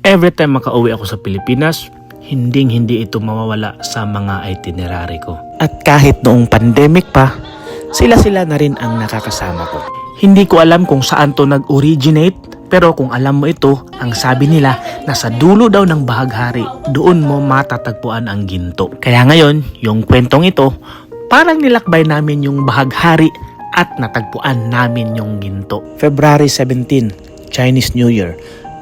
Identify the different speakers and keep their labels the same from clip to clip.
Speaker 1: every time makauwi ako sa Pilipinas, hindi ito mawawala sa mga itinerary ko. At kahit noong pandemic pa, sila na rin ang nakakasama ko. Hindi ko alam kung saan to nag-originate, pero kung alam mo ito, ang sabi nila, nasa dulo daw ng bahaghari, doon mo matatagpuan ang ginto. Kaya ngayon, yung kwentong ito, parang nilakbay namin yung bahaghari at natagpuan namin yung ginto. February 17, Chinese New Year.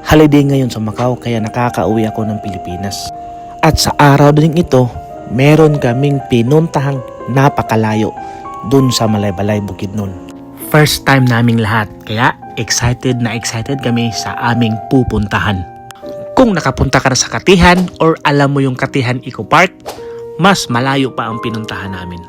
Speaker 1: Holiday ngayon sa Macau kaya nakakauwi ako ng Pilipinas. At sa araw din ito, meron kaming pinuntahang napakalayo dun sa Malaybalay, Bukidnon. First time naming lahat kaya excited kami sa aming pupuntahan. Kung nakapunta ka na sa Katihan or alam mo yung Katihan Eco Park, mas malayo pa ang pinuntahan namin.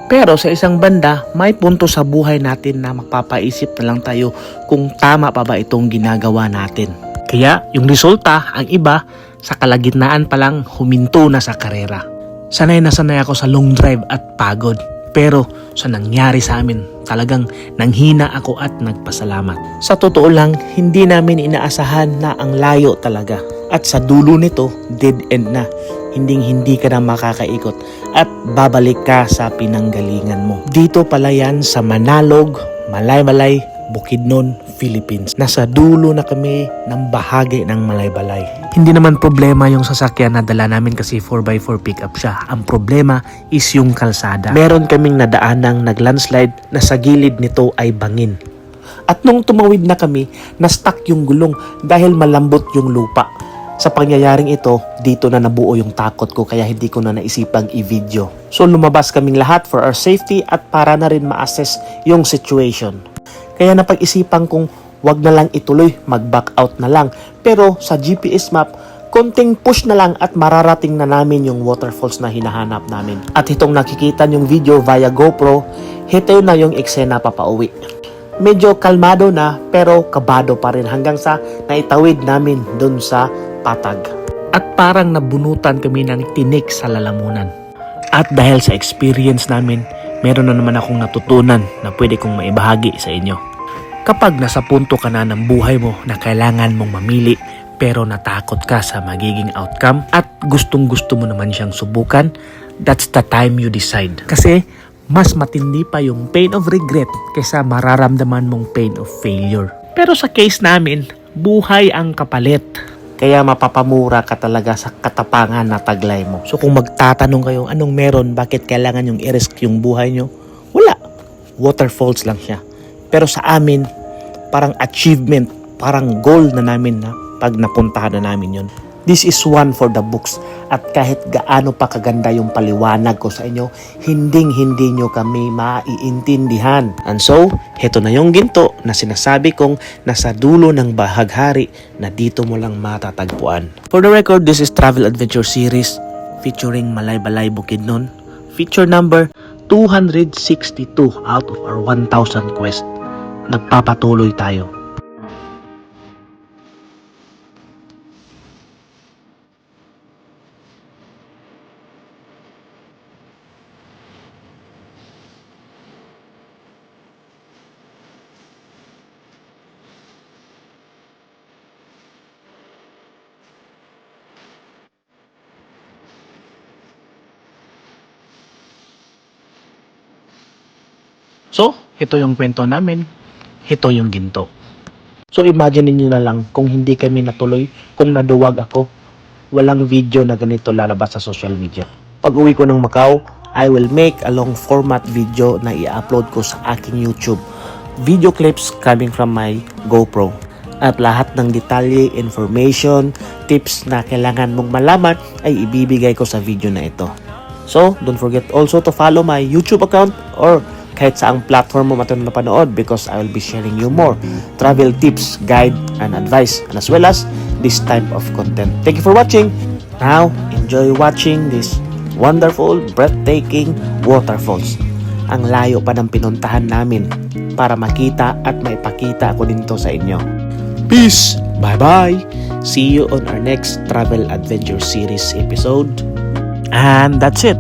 Speaker 1: Pero sa isang banda, may punto sa buhay natin na mapapaisip na lang tayo kung tama pa ba itong ginagawa natin. Kaya yung resulta, ang iba, sa kalagitnaan pa lang huminto na sa karera. Sanay na sanay ako sa long drive at pagod. Pero sa nangyari sa amin, talagang nanghina ako at nagpasalamat. Sa totoo lang, hindi namin inaasahan na ang layo talaga. At sa dulo nito, dead end na. Hindi ka na makakaikot at babalik ka sa pinanggalingan mo. Dito pala yan sa Manalog, Malaybalay, Bukidnon, Philippines. Nasa dulo na kami ng bahagi ng Malaybalay. Hindi naman problema yung sasakyan na dala namin kasi 4x4 pickup siya. Ang problema is yung kalsada. Meron kaming nadaanang naglandslide na sa gilid nito ay bangin. At nung tumawid na kami, na-stuck yung gulong dahil malambot yung lupa. Sa pangyayaring ito, dito na nabuo yung takot ko kaya hindi ko na naisipang i-video. So lumabas kaming lahat for our safety at para na rin ma-assess yung situation. Kaya napag-isipan kong wag na lang ituloy, mag-back out na lang. Pero sa GPS map, konting push na lang at mararating na namin yung waterfalls na hinahanap namin. At itong nakikita yung video via GoPro, ito na yung eksena papauwi. Medyo kalmado na pero kabado pa rin hanggang sa naitawid namin dun sa patag. At parang nabunutan kami ng tinik sa lalamunan. At dahil sa experience namin, meron na naman akong natutunan na pwede kong maibahagi sa inyo. Kapag nasa punto ka na ng buhay mo na kailangan mong mamili pero natakot ka sa magiging outcome at gustong-gusto mo naman siyang subukan, that's the time you decide. Kasi mas matindi pa yung pain of regret kaysa mararamdaman mong pain of failure. Pero sa case namin, buhay ang kapalit. Kaya mapapamura ka talaga sa katapangan na taglay mo. So kung magtatanong kayo anong meron, bakit kailangan yung i-risk yung buhay nyo? Wala. Waterfalls lang siya. Pero sa amin, parang achievement, parang goal na namin na pag napuntahan na namin yun. This is one for the books. At kahit gaano pa kaganda yung paliwanag ko sa inyo, hindi nyo kami maiintindihan. And so, heto na yung ginto na sinasabi kong nasa dulo ng bahaghari na dito mo lang matatagpuan. For the record, this is Travel Adventure Series featuring Malaybalay, Bukidnon. Feature number 262 out of our 1,000 quest. Nagpapatuloy tayo. So, ito yung kwento namin. Ito yung ginto. So, imagine niyo na lang kung hindi kami natuloy, kung naduwag ako, walang video na ganito lalabas sa social media. Pag uwi ko ng Macau, I will make a long format video na i-upload ko sa aking YouTube. Video clips coming from my GoPro. At lahat ng detalye, information, tips na kailangan mong malaman ay ibibigay ko sa video na ito. So, don't forget also to follow my YouTube account or kahit saang platform mo napanood because I will be sharing you more travel tips, guide, and advice, and as well as this type of content. Thank you for watching. Now, enjoy watching this wonderful, breathtaking waterfalls. Ang layo pa ng pinuntahan namin para makita at maipakita ko din to sa inyo. Peace! Bye-bye! See you on our next Travel Adventure Series episode. And that's it.